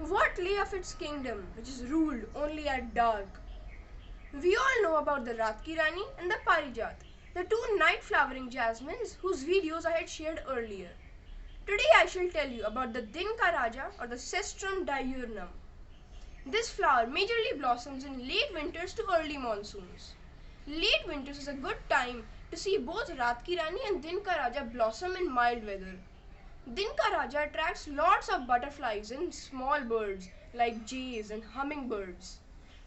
What lay of its kingdom, which is ruled only at dark? We all know about the Raat Ki Rani and the Parijat, the two night flowering jasmines whose videos I had shared earlier. Today I shall tell you about the Din Ka Raja or the Cestrum diurnum. This flower majorly blossoms in late winters to early monsoons. Late winters is a good time to see both Raat Ki Rani and Din Ka Raja blossom in mild weather. Din Ka Raja attracts lots of butterflies and small birds like jays and hummingbirds.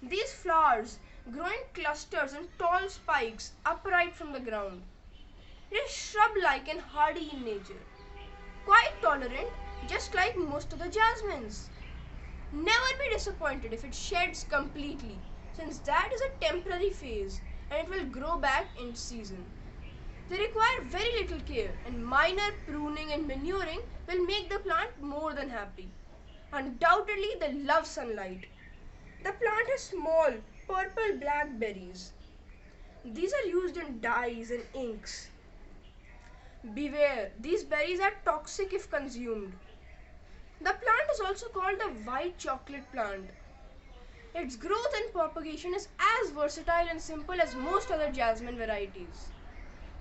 These flowers grow in clusters and tall spikes upright from the ground. It is shrub-like and hardy in nature, quite tolerant just like most of the jasmines. Never be disappointed if it sheds completely, since that is a temporary phase and it will grow back in season. They require very little care, and minor pruning and manuring will make the plant more than happy. Undoubtedly, they love sunlight. The plant has small, purple-black berries. These are used in dyes and inks. Beware, these berries are toxic if consumed. The plant is also called the white chocolate plant. Its growth and propagation is as versatile and simple as most other jasmine varieties.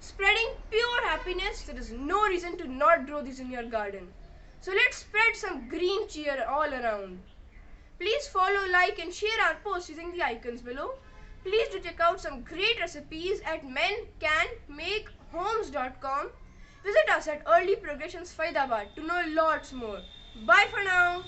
Spreading pure happiness, there is no reason to not grow these in your garden. So let's spread some green cheer all around. Please follow, like and share our posts using the icons below. Please do check out some great recipes at mencanmakehomes.com. Visit us at Early Progressions Faridabad to know lots more. Bye for now.